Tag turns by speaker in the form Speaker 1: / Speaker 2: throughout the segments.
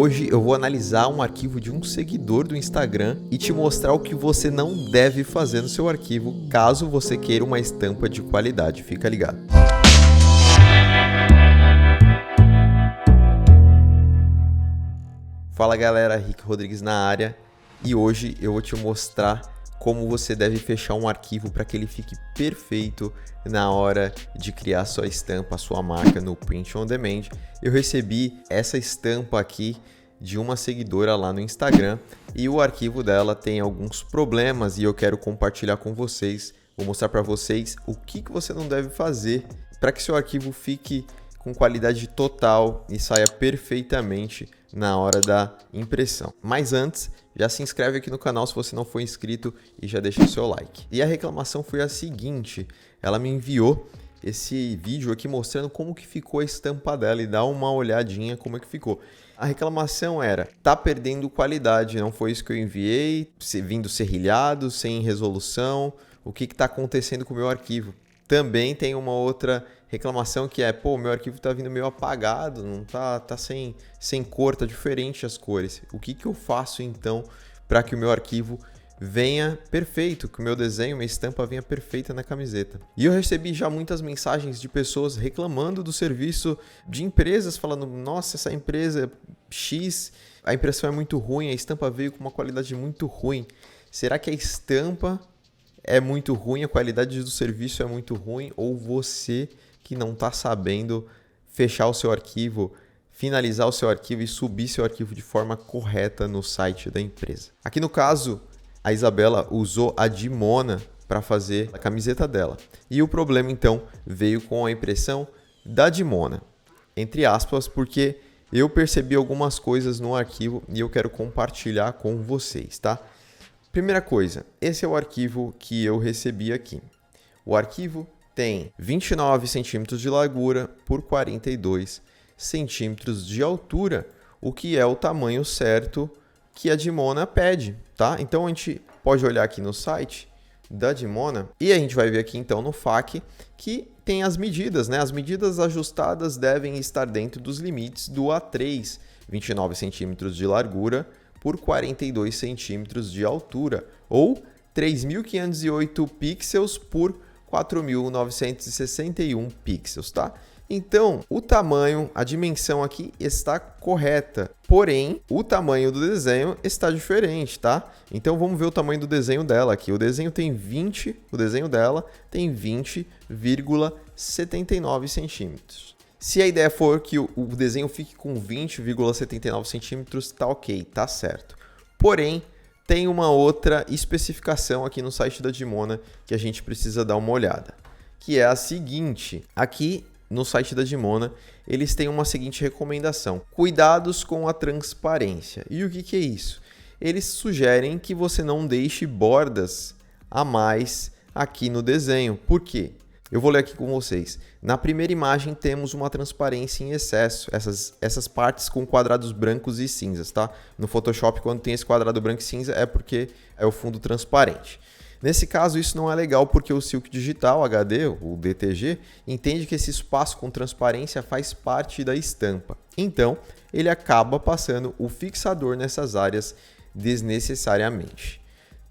Speaker 1: Hoje eu vou analisar um arquivo de um seguidor do Instagram e te mostrar o que você não deve fazer no seu arquivo caso você queira uma estampa de qualidade. Fica ligado. Fala galera, Rick Rodrigues na área e hoje eu vou te mostrar como você deve fechar um arquivo para que ele fique perfeito na hora de criar sua estampa, sua marca no Print on Demand. Eu recebi essa estampa aqui de uma seguidora lá no Instagram e o arquivo dela tem alguns problemas e eu quero compartilhar com vocês. Vou mostrar para vocês o que você não deve fazer para que seu arquivo fique com qualidade total e saia perfeitamente na hora da impressão. Mas antes, já se inscreve aqui no canal se você não for inscrito e já deixa o seu like. E a reclamação foi a seguinte, ela me enviou esse vídeo aqui mostrando como que ficou a estampa dela e dá uma olhadinha como é que ficou. A reclamação era, tá perdendo qualidade, não foi isso que eu enviei, vindo serrilhado, sem resolução, o que está acontecendo com o meu arquivo? Também tem uma outra reclamação que é, meu arquivo tá vindo meio apagado, não tá sem cor, tá diferente as cores. O que eu faço então para que o meu arquivo venha perfeito, que o meu desenho, minha estampa venha perfeita na camiseta? E eu recebi já muitas mensagens de pessoas reclamando do serviço de empresas, falando, nossa, essa empresa X, a impressão é muito ruim, a estampa veio com uma qualidade muito ruim. Será que a estampa é muito ruim, a qualidade do serviço é muito ruim, ou você que não está sabendo fechar o seu arquivo, finalizar o seu arquivo e subir seu arquivo de forma correta no site da empresa? Aqui no caso, a Isabela usou a Dimona para fazer a camiseta dela. E o problema então veio com a impressão da Dimona, entre aspas, porque eu percebi algumas coisas no arquivo e eu quero compartilhar com vocês, tá? Primeira coisa, esse é o arquivo que eu recebi aqui. O arquivo tem 29 centímetros de largura por 42 centímetros de altura, o que é o tamanho certo que a Dimona pede, tá? Então a gente pode olhar aqui no site da Dimona e a gente vai ver aqui então no FAQ que tem as medidas, né? As medidas ajustadas devem estar dentro dos limites do A3, 29 centímetros de largura por 42 centímetros de altura, ou 3.508 pixels por 4.961 pixels, tá? Então, o tamanho, a dimensão aqui está correta, porém, o tamanho do desenho está diferente, tá? Então, vamos ver o tamanho do desenho dela aqui. O desenho dela tem 20,79 centímetros. Se a ideia for que o desenho fique com 20,79 centímetros, tá ok, tá certo. Porém, tem uma outra especificação aqui no site da Dimona que a gente precisa dar uma olhada, que é a seguinte. Aqui no site da Dimona, eles têm uma seguinte recomendação: cuidados com a transparência. E o que é isso? Eles sugerem que você não deixe bordas a mais aqui no desenho. Por quê? Eu vou ler aqui com vocês. Na primeira imagem temos uma transparência em excesso, essas partes com quadrados brancos e cinzas, tá? No Photoshop, quando tem esse quadrado branco e cinza, é porque é o fundo transparente. Nesse caso, isso não é legal porque o Silk Digital HD, o DTG, entende que esse espaço com transparência faz parte da estampa. Então, ele acaba passando o fixador nessas áreas desnecessariamente.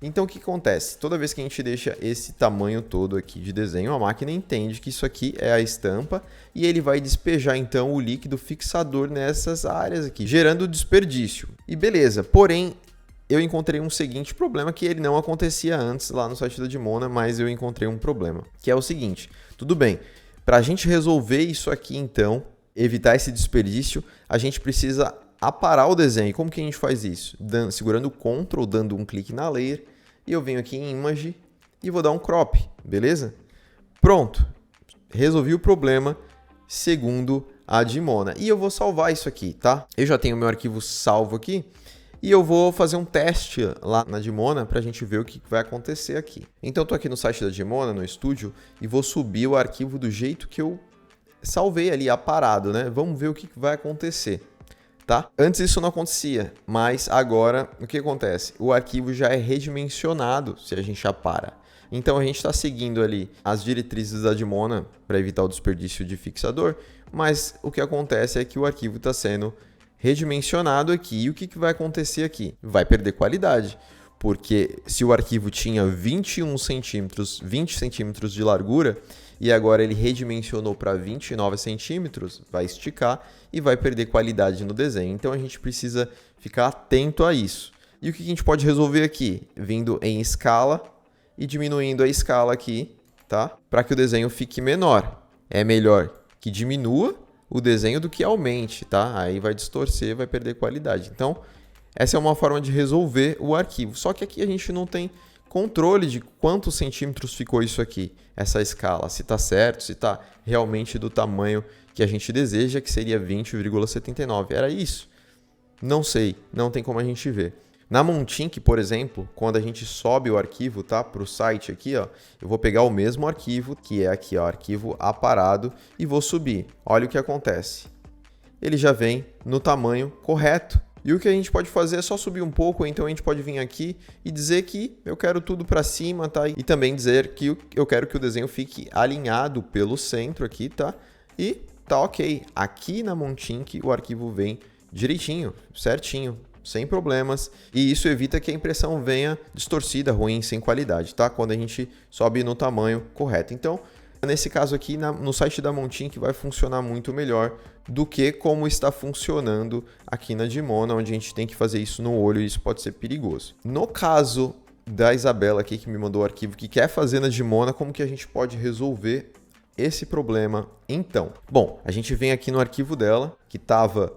Speaker 1: Então, o que acontece? Toda vez que a gente deixa esse tamanho todo aqui de desenho, a máquina entende que isso aqui é a estampa e ele vai despejar, então, o líquido fixador nessas áreas aqui, gerando desperdício. E beleza, porém, eu encontrei um seguinte problema que ele não acontecia antes lá no site da Dimona, mas eu encontrei um problema, que é o seguinte: tudo bem, para a gente resolver isso aqui, então, evitar esse desperdício, a gente precisa aparar o desenho. Como que a gente faz isso? Segurando o Ctrl, dando um clique na layer, e eu venho aqui em Image e vou dar um crop, beleza? Pronto, resolvi o problema segundo a Dimona. E eu vou salvar isso aqui, tá? Eu já tenho meu arquivo salvo aqui e eu vou fazer um teste lá na Dimona para a gente ver o que vai acontecer aqui. Então, eu tô aqui no site da Dimona, no estúdio, e vou subir o arquivo do jeito que eu salvei ali, aparado, né? Vamos ver o que vai acontecer. Tá? Antes isso não acontecia, mas agora o que acontece? O arquivo já é redimensionado se a gente apara. Então a gente está seguindo ali as diretrizes da Dimona para evitar o desperdício de fixador, mas o que acontece é que o arquivo está sendo redimensionado aqui. E o que vai acontecer aqui? Vai perder qualidade. Porque se o arquivo tinha 21 centímetros, 20 centímetros de largura, e agora ele redimensionou para 29 centímetros, vai esticar e vai perder qualidade no desenho. Então a gente precisa ficar atento a isso. E o que a gente pode resolver aqui? Vindo em escala e diminuindo a escala aqui, tá? Para que o desenho fique menor. É melhor que diminua o desenho do que aumente, tá? Aí vai distorcer, vai perder qualidade. Então, essa é uma forma de resolver o arquivo. Só que aqui a gente não tem controle de quantos centímetros ficou isso aqui, essa escala. Se está certo, se está realmente do tamanho que a gente deseja, que seria 20,79. Era isso? Não sei, não tem como a gente ver. Na Montink, por exemplo, quando a gente sobe o arquivo, tá, para o site aqui, ó, eu vou pegar o mesmo arquivo, que é aqui, ó, arquivo aparado, e vou subir. Olha o que acontece. Ele já vem no tamanho correto. E o que a gente pode fazer é só subir um pouco, então a gente pode vir aqui e dizer que eu quero tudo para cima, tá? E também dizer que eu quero que o desenho fique alinhado pelo centro aqui, tá? E tá ok. Aqui na Montink o arquivo vem direitinho, certinho, sem problemas. E isso evita que a impressão venha distorcida, ruim, sem qualidade, tá? Quando a gente sobe no tamanho correto. Então, nesse caso aqui, no site da Montink vai funcionar muito melhor do que como está funcionando aqui na Dimona, onde a gente tem que fazer isso no olho e isso pode ser perigoso. No caso da Isabela aqui, que me mandou o arquivo, que quer fazer na Dimona, como que a gente pode resolver esse problema então? Bom, a gente vem aqui no arquivo dela, que estava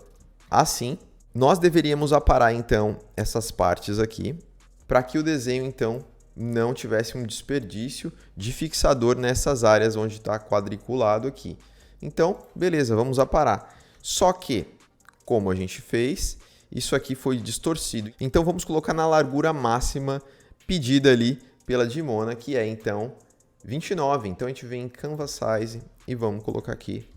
Speaker 1: assim. Nós deveríamos aparar então essas partes aqui, para que o desenho então não tivesse um desperdício de fixador nessas áreas onde está quadriculado aqui. Então, beleza, vamos aparar. Só que, como a gente fez, isso aqui foi distorcido. Então, vamos colocar na largura máxima pedida ali pela Dimona, que é, então, 29. Então, a gente vem em Canvas Size e vamos colocar aqui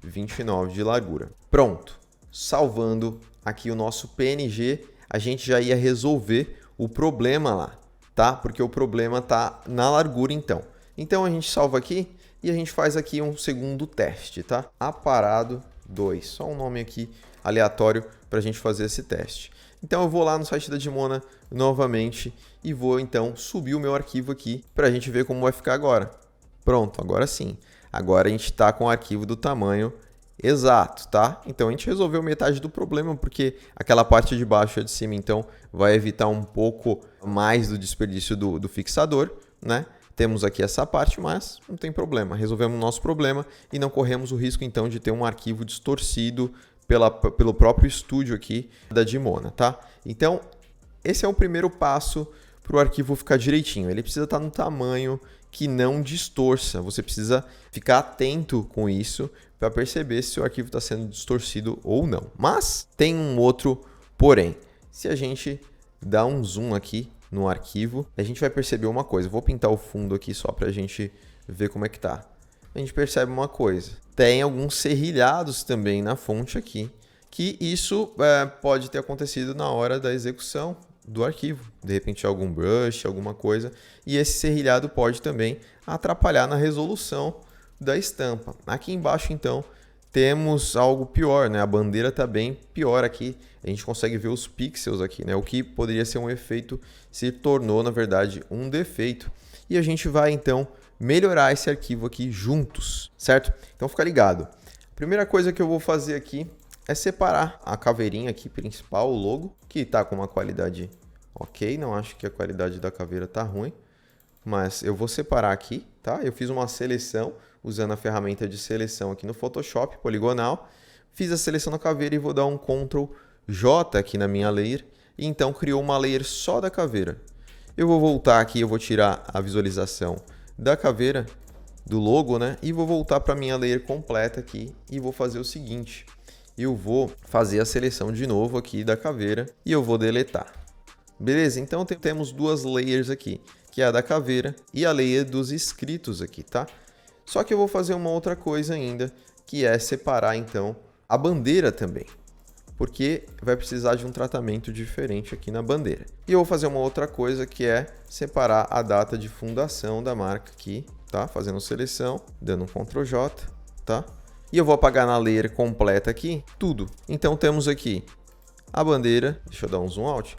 Speaker 1: 29 de largura. Pronto. Salvando aqui o nosso PNG, a gente já ia resolver o problema lá, tá? Porque o problema tá na largura, então. Então, a gente salva aqui. E a gente faz aqui um segundo teste, tá? Aparado 2. Só um nome aqui aleatório para a gente fazer esse teste. Então eu vou lá no site da Dimona novamente e vou então subir o meu arquivo aqui para a gente ver como vai ficar agora. Pronto, agora sim. Agora a gente está com o arquivo do tamanho exato, tá? Então a gente resolveu metade do problema porque aquela parte de baixo e a de cima então vai evitar um pouco mais do desperdício do fixador, né? Temos aqui essa parte, mas não tem problema. Resolvemos o nosso problema e não corremos o risco, então, de ter um arquivo distorcido pelo próprio estúdio aqui da Dimona, tá? Então, esse é o primeiro passo para o arquivo ficar direitinho. Ele precisa estar no tamanho que não distorça. Você precisa ficar atento com isso para perceber se o arquivo está sendo distorcido ou não. Mas tem um outro porém. Se a gente dá um zoom aqui no arquivo, a gente vai perceber uma coisa. Vou pintar o fundo aqui só para a gente ver como é que tá. A gente percebe uma coisa. Tem alguns serrilhados também na fonte aqui, que isso pode ter acontecido na hora da execução do arquivo. De repente algum brush, alguma coisa. E esse serrilhado pode também atrapalhar na resolução da estampa. Aqui embaixo, então, temos algo pior, né? A bandeira está bem pior aqui. A gente consegue ver os pixels aqui, né? O que poderia ser um efeito se tornou, na verdade, um defeito. E a gente vai, então, melhorar esse arquivo aqui juntos, certo? Então, fica ligado. A primeira coisa que eu vou fazer aqui é separar a caveirinha aqui principal, o logo, que está com uma qualidade ok. Não acho que a qualidade da caveira está ruim, mas eu vou separar aqui, tá? Eu fiz uma seleção usando a ferramenta de seleção aqui no Photoshop, poligonal. Fiz a seleção da caveira e vou dar um Ctrl J aqui na minha layer. E então criou uma layer só da caveira. Eu vou voltar aqui, eu vou tirar a visualização da caveira, do logo, né? E vou voltar para a minha layer completa aqui e vou fazer o seguinte. Eu vou fazer a seleção de novo aqui da caveira e eu vou deletar. Beleza? Então temos duas layers aqui, que é a da caveira e a layer dos inscritos aqui, tá? Só que eu vou fazer uma outra coisa ainda, que é separar então a bandeira também, porque vai precisar de um tratamento diferente aqui na bandeira. E eu vou fazer uma outra coisa, que é separar a data de fundação da marca aqui, tá? Fazendo seleção, dando um Ctrl J, tá? E eu vou apagar na layer completa aqui tudo. Então temos aqui a bandeira, deixa eu dar um zoom out.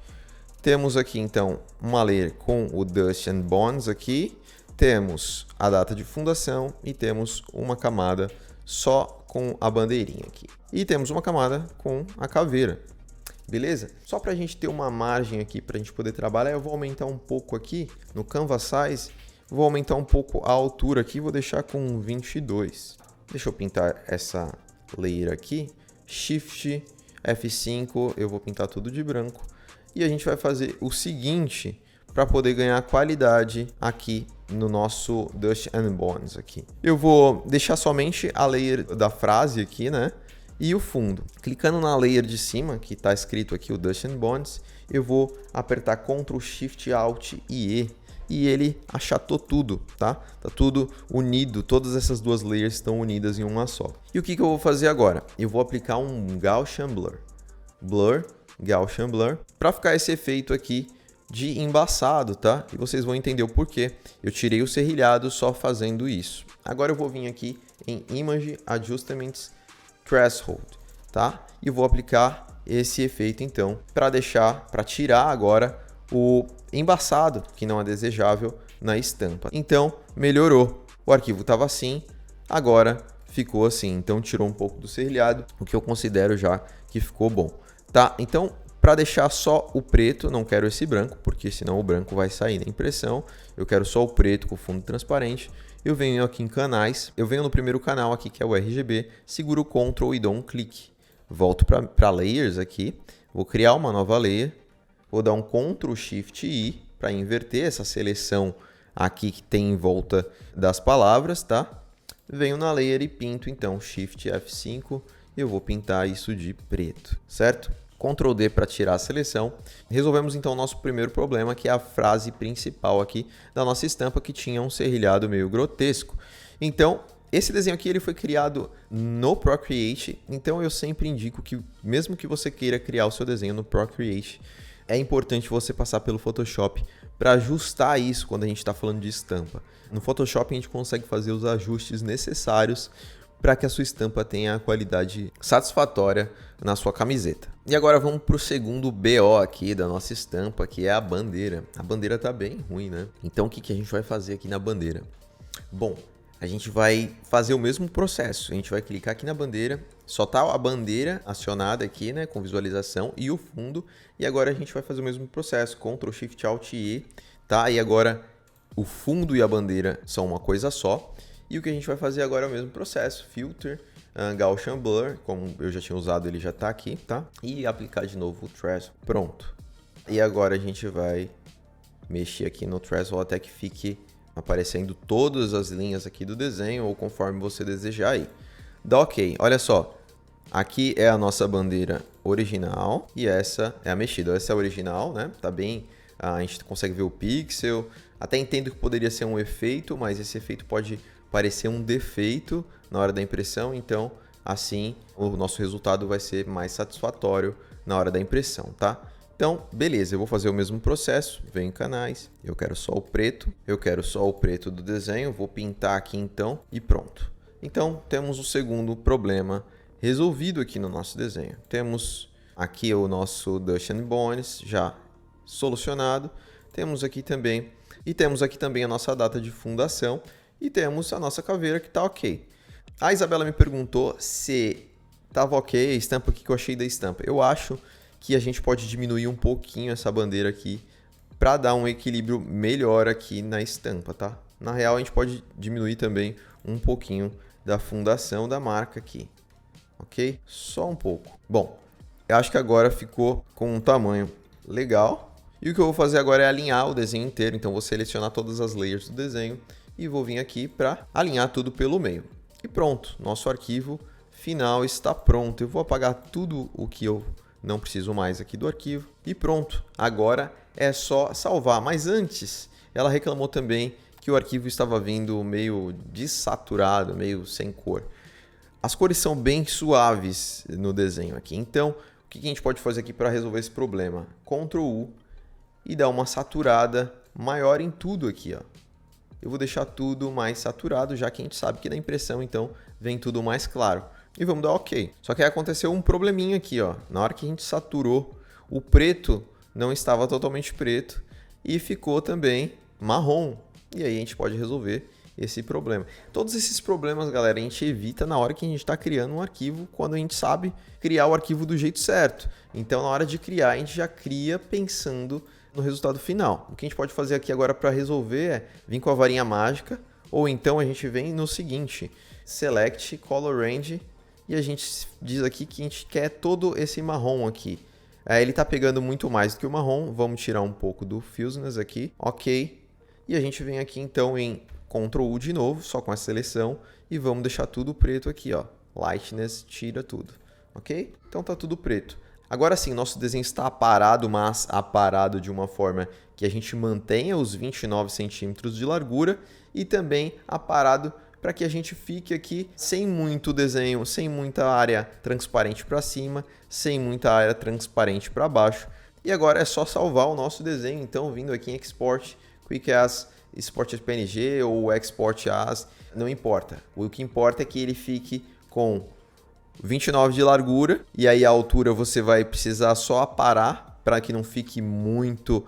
Speaker 1: Temos aqui então uma layer com o Dust and Bones aqui, temos a data de fundação e temos uma camada só com a bandeirinha aqui. E temos uma camada com a caveira. Beleza? Só para a gente ter uma margem aqui para a gente poder trabalhar, eu vou aumentar um pouco aqui no Canvas Size, vou aumentar um pouco a altura aqui, vou deixar com 22. Deixa eu pintar essa layer aqui, Shift F5, eu vou pintar tudo de branco. E a gente vai fazer o seguinte para poder ganhar qualidade aqui no nosso Dust and Bones aqui. Eu vou deixar somente a layer da frase aqui, né? E o fundo. Clicando na layer de cima, que está escrito aqui o Dust and Bones, eu vou apertar Ctrl Shift Alt e E. E ele achatou tudo, tá? Tá tudo unido, todas essas duas layers estão unidas em uma só. E o que eu vou fazer agora? Eu vou aplicar um Gaussian Blur. Gaussian Blur, para ficar esse efeito aqui de embaçado, tá? E vocês vão entender o porquê. Eu tirei o serrilhado só fazendo isso. Agora eu vou vir aqui em Image Adjustments Threshold, tá? E vou aplicar esse efeito então, para tirar agora o embaçado, que não é desejável, na estampa. Então, melhorou. O arquivo estava assim, agora ficou assim. Então, tirou um pouco do serrilhado, o que eu considero já que ficou bom. Tá? Então, para deixar só o preto, não quero esse branco, porque senão o branco vai sair da impressão. Eu quero só o preto com fundo transparente. Eu venho aqui em canais, eu venho no primeiro canal aqui, que é o RGB, seguro o Ctrl e dou um clique. Volto para Layers aqui, vou criar uma nova layer. Vou dar um Ctrl Shift I para inverter essa seleção aqui que tem em volta das palavras, tá? Venho na layer e pinto então Shift F5 e eu vou pintar isso de preto, certo? Ctrl D para tirar a seleção. Resolvemos então o nosso primeiro problema, que é a frase principal aqui da nossa estampa, que tinha um serrilhado meio grotesco. Então, esse desenho aqui ele foi criado no Procreate, então eu sempre indico que mesmo que você queira criar o seu desenho no Procreate, é importante você passar pelo Photoshop para ajustar isso quando a gente está falando de estampa. No Photoshop a gente consegue fazer os ajustes necessários para que a sua estampa tenha a qualidade satisfatória na sua camiseta. E agora vamos para o segundo BO aqui da nossa estampa, que é a bandeira. A bandeira está bem ruim, né? Então o que a gente vai fazer aqui na bandeira? Bom, a gente vai fazer o mesmo processo. A gente vai clicar aqui na bandeira, só tá a bandeira acionada aqui, né, com visualização e o fundo. E agora a gente vai fazer o mesmo processo, Ctrl Shift Alt E, tá? E agora o fundo e a bandeira são uma coisa só. E o que a gente vai fazer agora é o mesmo processo, Filter, Gaussian Blur, como eu já tinha usado, ele já tá aqui, tá? E aplicar de novo o Threshold. Pronto. E agora a gente vai mexer aqui no Threshold até que fique aparecendo todas as linhas aqui do desenho, ou conforme você desejar aí. Dá OK. Olha só, aqui é a nossa bandeira original e essa é a mexida. Essa é a original, né? Tá bem, a gente consegue ver o pixel. Até entendo que poderia ser um efeito, mas esse efeito pode parecer um defeito na hora da impressão, então assim o nosso resultado vai ser mais satisfatório na hora da impressão, tá? Então, beleza, eu vou fazer o mesmo processo, venho em canais, eu quero só o preto do desenho, vou pintar aqui então e pronto. Então, temos o segundo problema resolvido aqui no nosso desenho. Temos aqui o nosso Dust and Bones já solucionado, temos aqui também a nossa data de fundação e temos a nossa caveira que está ok. A Isabela me perguntou se estava ok a estampa, o que eu achei da estampa. Eu acho que a gente pode diminuir um pouquinho essa bandeira aqui para dar um equilíbrio melhor aqui na estampa, tá? Na real, a gente pode diminuir também um pouquinho da fundação da marca aqui, ok? Só um pouco. Bom, eu acho que agora ficou com um tamanho legal. E o que eu vou fazer agora é alinhar o desenho inteiro. Então, vou selecionar todas as layers do desenho e vou vir aqui para alinhar tudo pelo meio. E pronto, nosso arquivo final está pronto. Eu vou apagar tudo o que eu não preciso mais aqui do arquivo. E pronto, agora é só salvar. Mas antes, ela reclamou também que o arquivo estava vindo meio desaturado, meio sem cor. As cores são bem suaves no desenho aqui. Então, o que a gente pode fazer aqui para resolver esse problema? Ctrl U e dar uma saturada maior em tudo aqui, ó. eu vou deixar tudo mais saturado, já que a gente sabe que na impressão, então, vem tudo mais claro. E vamos dar OK. Só que aí aconteceu um probleminha aqui, ó. Na hora que a gente saturou, o preto não estava totalmente preto e ficou também marrom. E aí a gente pode resolver esse problema. Todos esses problemas, galera, a gente evita na hora que a gente está criando um arquivo, quando a gente sabe criar o arquivo do jeito certo. Então, na hora de criar, a gente já cria pensando no resultado final. O que a gente pode fazer aqui agora para resolver é vir com a varinha mágica, ou então a gente vem no seguinte, Select Color Range, e a gente diz aqui que a gente quer todo esse marrom aqui. Ele está pegando muito mais do que o marrom, vamos tirar um pouco do Fuseness aqui, OK. E a gente vem aqui então em Ctrl U de novo, só com a seleção, e vamos deixar tudo preto aqui, ó. Lightness, tira tudo, OK? Então tá tudo preto. Agora sim, nosso desenho está aparado, mas aparado de uma forma que a gente mantenha os 29 centímetros de largura e também aparado para que a gente fique aqui sem muito desenho, sem muita área transparente para cima, sem muita área transparente para baixo. E agora é só salvar o nosso desenho, então vindo aqui em Export, Quick As, Export as PNG ou Export As, não importa. O que importa é que ele fique com 29 de largura e aí a altura você vai precisar só aparar para que não fique muito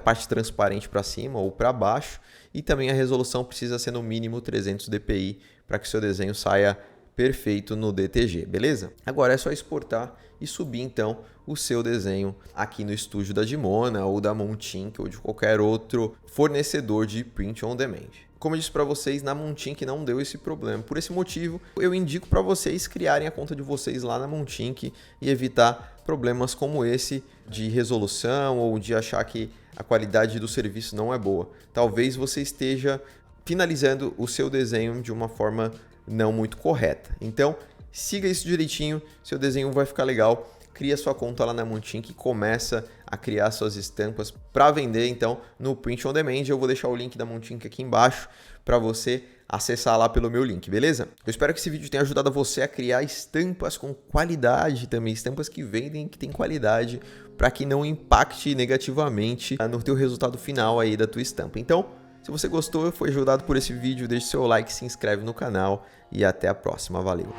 Speaker 1: parte transparente para cima ou para baixo. E também a resolução precisa ser no mínimo 300 dpi para que o seu desenho saia perfeito no DTG, beleza? Agora é só exportar e subir então o seu desenho aqui no estúdio da Dimona ou da Montink ou de qualquer outro fornecedor de print on demand. Como eu disse para vocês, na Montink não deu esse problema. Por esse motivo, eu indico para vocês criarem a conta de vocês lá na Montink e evitar problemas como esse de resolução ou de achar que a qualidade do serviço não é boa. Talvez você esteja finalizando o seu desenho de uma forma não muito correta. Então, siga isso direitinho, seu desenho vai ficar legal. Cria sua conta lá na Montink e começa a criar suas estampas para vender então no Print on Demand. Eu vou deixar o link da Montink aqui embaixo para você acessar lá pelo meu link, beleza? Eu espero que esse vídeo tenha ajudado você a criar estampas com qualidade também, estampas que vendem, que tem qualidade, para que não impacte negativamente no teu resultado final aí da tua estampa. Então, se você gostou, foi ajudado por esse vídeo, deixe seu like, se inscreve no canal e até a próxima. Valeu!